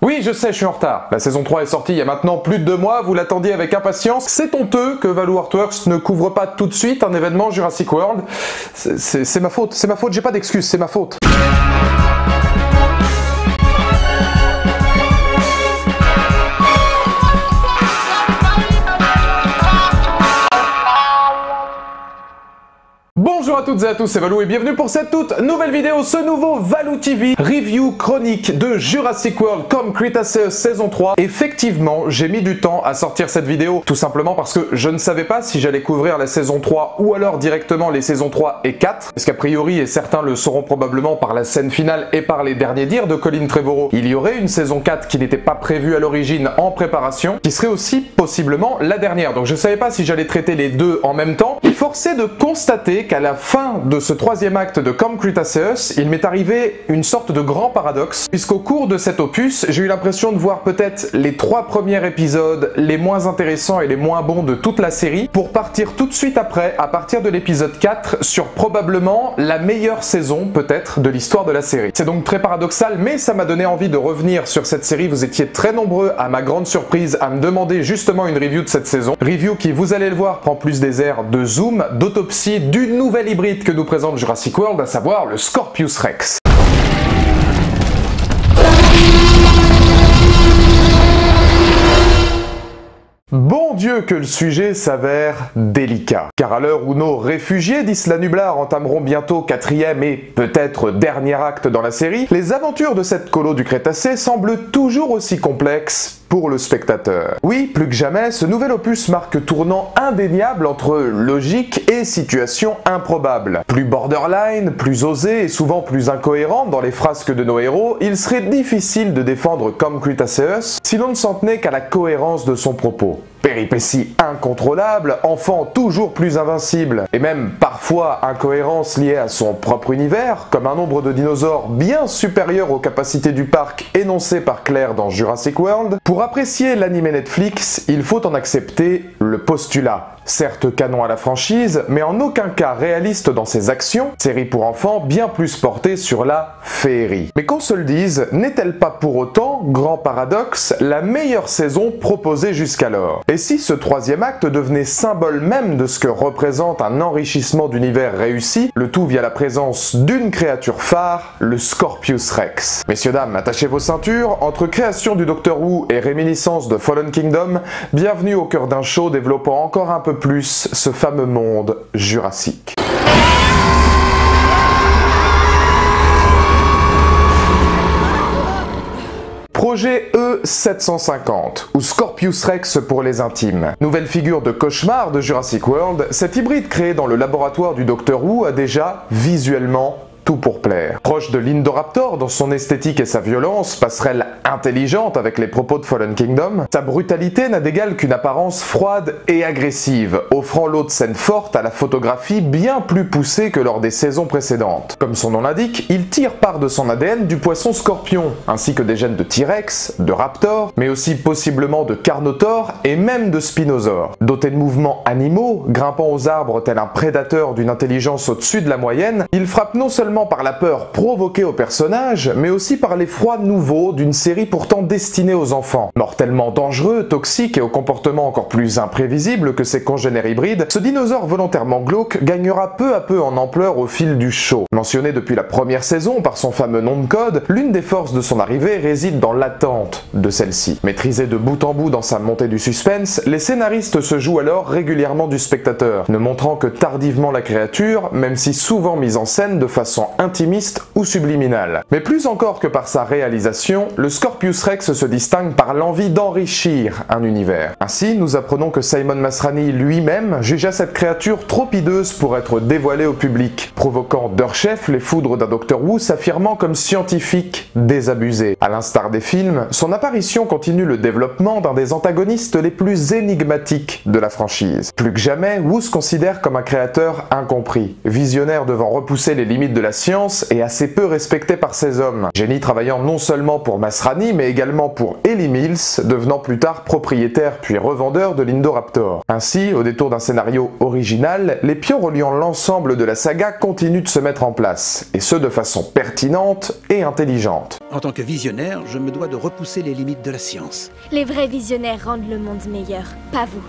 Oui, je sais, je suis en retard. La saison 3 est sortie il y a maintenant plus de 2 mois, vous l'attendiez avec impatience. C'est honteux que Valou Artworks ne couvre pas tout de suite un événement Jurassic World. C'est ma faute, j'ai pas d'excuse, c'est ma faute. Bonjour à toutes et à tous, c'est Valou et bienvenue pour cette toute nouvelle vidéo, ce nouveau Valou TV review chronique de Jurassic World comme Cretaceous saison 3. Effectivement, j'ai mis du temps à sortir cette vidéo, tout simplement parce que je ne savais pas si j'allais couvrir la saison 3 ou alors directement les saisons 3 et 4, parce qu'a priori, et certains le sauront probablement par la scène finale et par les derniers dires de Colin Trevorrow, il y aurait une saison 4 qui n'était pas prévue à l'origine en préparation, qui serait aussi possiblement la dernière. Donc je savais pas si j'allais traiter les deux en même temps, et force est de constater qu'à la fin de ce troisième acte de Comme Cretaceous, il m'est arrivé une sorte de grand paradoxe, puisqu'au cours de cet opus, j'ai eu l'impression de voir peut-être les 3 premiers épisodes les moins intéressants et les moins bons de toute la série, pour partir tout de suite après, à partir de l'épisode 4, sur probablement la meilleure saison, peut-être, de l'histoire de la série. C'est donc très paradoxal, mais ça m'a donné envie de revenir sur cette série. Vous étiez très nombreux, à ma grande surprise, à me demander justement une review de cette saison. Review qui, vous allez le voir, prend plus des airs de zoom, d'autopsie, d'une nouvelle hybride que nous présente Jurassic World, à savoir le Scorpius Rex. Bon Dieu que le sujet s'avère délicat, car à l'heure où nos réfugiés d'Isla Nublar entameront bientôt 4e et peut-être dernier acte dans la série, les aventures de cette colo du Crétacé semblent toujours aussi complexes pour le spectateur. Oui, plus que jamais, ce nouvel opus marque un tournant indéniable entre logique et situation improbable. Plus borderline, plus osé et souvent plus incohérent dans les frasques de nos héros, il serait difficile de défendre Comme Cretaceous si l'on ne s'en tenait qu'à la cohérence de son propos. Péripéties incontrôlables, enfant toujours plus invincible, et même parfois incohérence liée à son propre univers, comme un nombre de dinosaures bien supérieur aux capacités du parc énoncées par Claire dans Jurassic World. Pour apprécier l'anime Netflix, il faut en accepter le postulat. Certes canon à la franchise, mais en aucun cas réaliste dans ses actions, série pour enfants bien plus portée sur la féerie. Mais qu'on se le dise, n'est-elle pas pour autant, grand paradoxe, la meilleure saison proposée jusqu'alors? Et si ce troisième acte devenait symbole même de ce que représente un enrichissement d'univers réussi, le tout via la présence d'une créature phare, le Scorpius Rex. Messieurs dames, attachez vos ceintures, entre création du Docteur Who et réminiscence de Fallen Kingdom, bienvenue au cœur d'un show développant encore un peu plus ce fameux monde jurassique. Projet E750, ou Scorpius Rex pour les intimes. Nouvelle figure de cauchemar de Jurassic World, cette hybride créée dans le laboratoire du Docteur Who a déjà, visuellement, tout pour plaire. Proche de l'Indoraptor dans son esthétique et sa violence, passerelle intelligente avec les propos de Fallen Kingdom, sa brutalité n'a d'égal qu'une apparence froide et agressive, offrant l'eau de scène forte à la photographie bien plus poussée que lors des saisons précédentes. Comme son nom l'indique, il tire part de son ADN du poisson scorpion, ainsi que des gènes de T-Rex, de Raptor, mais aussi possiblement de Carnotaure et même de Spinosaure. Doté de mouvements animaux, grimpant aux arbres tel un prédateur d'une intelligence au-dessus de la moyenne, il frappe non seulement par la peur provoquée au personnage, mais aussi par l'effroi nouveau d'une série pourtant destinée aux enfants. Mortellement dangereux, toxique et au comportement encore plus imprévisible que ses congénères hybrides, ce dinosaure volontairement glauque gagnera peu à peu en ampleur au fil du show. Mentionné depuis la première saison par son fameux nom de code, l'une des forces de son arrivée réside dans l'attente de celle-ci. Maîtrisé de bout en bout dans sa montée du suspense, les scénaristes se jouent alors régulièrement du spectateur, ne montrant que tardivement la créature, même si souvent mise en scène de façon intimiste ou subliminale. Mais plus encore que par sa réalisation, le Scorpius Rex se distingue par l'envie d'enrichir un univers. Ainsi, nous apprenons que Simon Masrani lui-même jugea cette créature trop hideuse pour être dévoilée au public, provoquant d'Urchef les foudres d'un Docteur Who s'affirmant comme scientifique désabusé. À l'instar des films, son apparition continue le développement d'un des antagonistes les plus énigmatiques de la franchise. Plus que jamais, Who se considère comme un créateur incompris, visionnaire devant repousser les limites de la la science est assez peu respecté par ses hommes. Génie travaillant non seulement pour Masrani, mais également pour Ellie Mills, devenant plus tard propriétaire puis revendeur de l'Indoraptor. Ainsi, au détour d'un scénario original, les pions reliant l'ensemble de la saga continuent de se mettre en place, et ce de façon pertinente et intelligente. En tant que visionnaire, je me dois de repousser les limites de la science. Les vrais visionnaires rendent le monde meilleur, pas vous.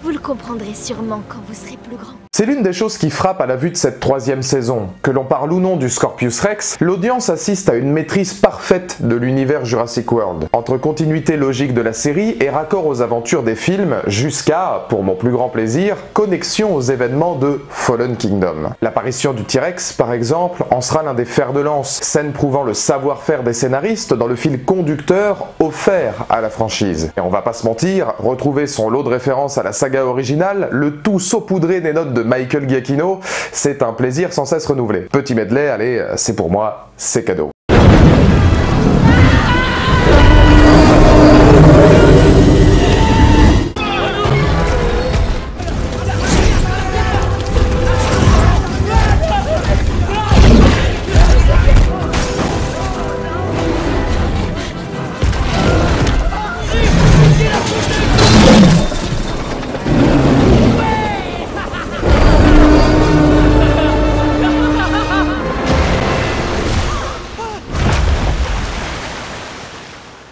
Vous le comprendrez sûrement quand vous serez plus grand. C'est l'une des choses qui frappe à la vue de cette troisième saison. Que l'on parle ou non du Scorpius Rex, l'audience assiste à une maîtrise parfaite de l'univers Jurassic World. Entre continuité logique de la série et raccord aux aventures des films, jusqu'à, pour mon plus grand plaisir, connexion aux événements de Fallen Kingdom. L'apparition du T-Rex, par exemple, en sera l'un des fers de lance, scène prouvant le savoir-faire des scénaristes dans le fil conducteur offert à la franchise. Et on va pas se mentir, retrouver son lot de références à la saga originale, le tout saupoudré des notes de Michael Giacchino, c'est un plaisir sans cesse renouvelé. Petit medley, allez, c'est pour moi, c'est cadeau.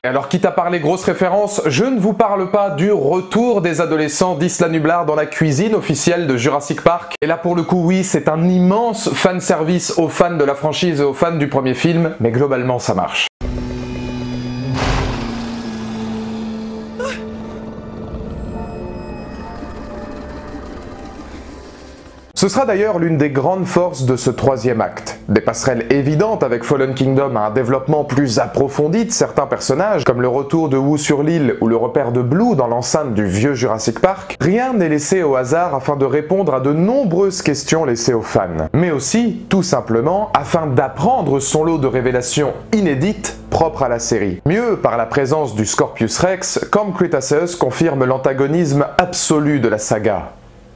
Alors quitte à parler grosses références, je ne vous parle pas du retour des adolescents d'Isla Nublar dans la cuisine officielle de Jurassic Park. Et là pour le coup oui, c'est un immense fanservice aux fans de la franchise et aux fans du premier film, mais globalement ça marche. Ce sera d'ailleurs l'une des grandes forces de ce troisième acte. Des passerelles évidentes avec Fallen Kingdom à un développement plus approfondi de certains personnages, comme le retour de Wu sur l'île ou le repère de Blue dans l'enceinte du vieux Jurassic Park, rien n'est laissé au hasard afin de répondre à de nombreuses questions laissées aux fans. Mais aussi, tout simplement, afin d'apprendre son lot de révélations inédites propres à la série. Mieux, par la présence du Scorpius Rex, comme Cretaceous confirme l'antagonisme absolu de la saga.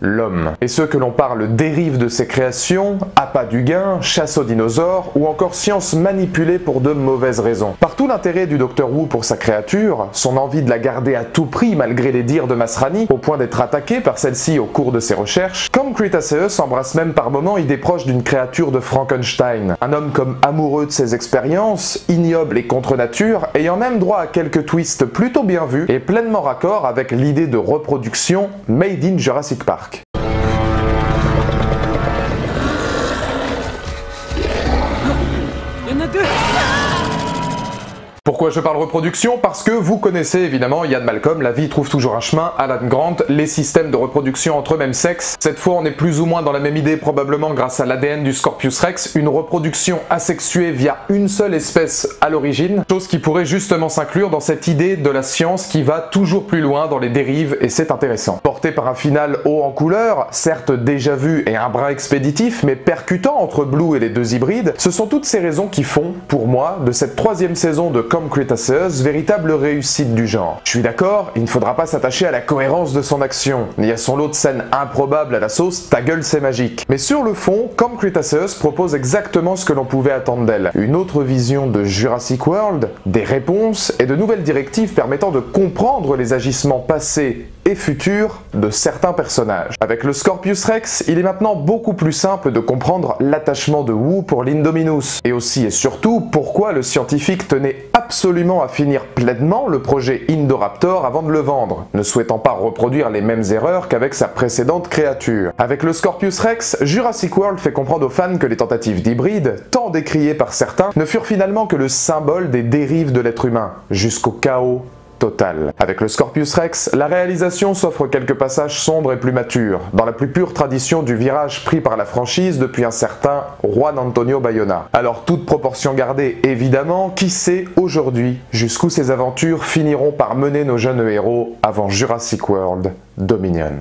L'homme. Et ceux que l'on parle dérive de ses créations, appât du gain, chasse aux dinosaures ou encore science manipulée pour de mauvaises raisons. Par tout l'intérêt du Dr Wu pour sa créature, son envie de la garder à tout prix malgré les dires de Masrani, au point d'être attaqué par celle-ci au cours de ses recherches, comme Cretaceous embrasse même par moments idées proches d'une créature de Frankenstein. Un homme comme amoureux de ses expériences, ignoble et contre nature, ayant même droit à quelques twists plutôt bien vus et pleinement raccord avec l'idée de reproduction made in Jurassic Park. Pourquoi je parle reproduction? Parce que vous connaissez évidemment Ian Malcolm, La vie trouve toujours un chemin, Alan Grant, les systèmes de reproduction entre mêmes sexes. Cette fois on est plus ou moins dans la même idée probablement grâce à l'ADN du Scorpius Rex, une reproduction asexuée via une seule espèce à l'origine, chose qui pourrait justement s'inclure dans cette idée de la science qui va toujours plus loin dans les dérives et c'est intéressant. Porté par un final haut en couleur, certes déjà vu et un brin expéditif mais percutant entre Blue et les deux hybrides, ce sont toutes ces raisons qui font, pour moi, de cette troisième saison de Comme Cretaceous, véritable réussite du genre. Je suis d'accord, il ne faudra pas s'attacher à la cohérence de son action, ni à son lot de scènes improbables à la sauce ta gueule c'est magique. Mais sur le fond, Comme Cretaceous propose exactement ce que l'on pouvait attendre d'elle. Une autre vision de Jurassic World, des réponses et de nouvelles directives permettant de comprendre les agissements passés et futurs de certains personnages. Avec le Scorpius Rex, il est maintenant beaucoup plus simple de comprendre l'attachement de Wu pour l'Indominus, et aussi et surtout pourquoi le scientifique tenait absolument à finir pleinement le projet Indoraptor avant de le vendre, ne souhaitant pas reproduire les mêmes erreurs qu'avec sa précédente créature. Avec le Scorpius Rex, Jurassic World fait comprendre aux fans que les tentatives d'hybride, tant décriées par certains, ne furent finalement que le symbole des dérives de l'être humain, jusqu'au chaos total. Avec le Scorpius Rex, la réalisation s'offre quelques passages sombres et plus matures, dans la plus pure tradition du virage pris par la franchise depuis un certain Juan Antonio Bayona. Alors toute proportion gardée évidemment, qui sait aujourd'hui jusqu'où ces aventures finiront par mener nos jeunes héros avant Jurassic World Dominion.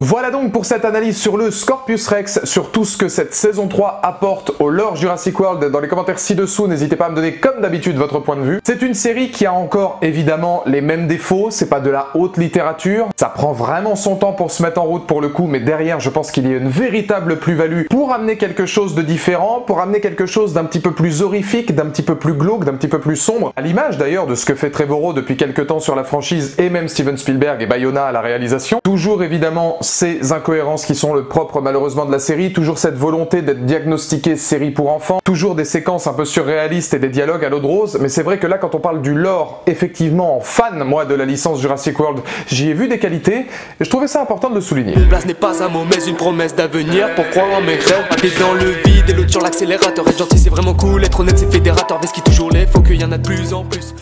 Voilà donc pour cette analyse sur le Scorpius Rex, sur tout ce que cette saison 3 apporte au lore Jurassic World. Dans les commentaires ci-dessous, n'hésitez pas à me donner comme d'habitude votre point de vue. C'est une série qui a encore évidemment les mêmes défauts, c'est pas de la haute littérature, ça prend vraiment son temps pour se mettre en route pour le coup, mais derrière je pense qu'il y a une véritable plus-value pour amener quelque chose de différent, pour amener quelque chose d'un petit peu plus horrifique, d'un petit peu plus glauque, d'un petit peu plus sombre, à l'image d'ailleurs de ce que fait Trevorrow depuis quelques temps sur la franchise et même Steven Spielberg et Bayona à la réalisation. Toujours évidemment ces incohérences qui sont le propre malheureusement de la série, toujours cette volonté d'être diagnostiquée série pour enfants, toujours des séquences un peu surréalistes et des dialogues à l'eau de rose, mais c'est vrai que là quand on parle du lore, effectivement en fan moi de la licence Jurassic World, j'y ai vu des qualités et je trouvais ça important de le souligner. Une place n'est pas un mot mais une promesse d'avenir pour croire en mes rêves. T'es dans le vide et l'autre sur l'accélérateur. Être gentil c'est vraiment cool, être honnête c'est fédérateur. Mais ce qui toujours l'est, faut qu'il y en a de plus en plus.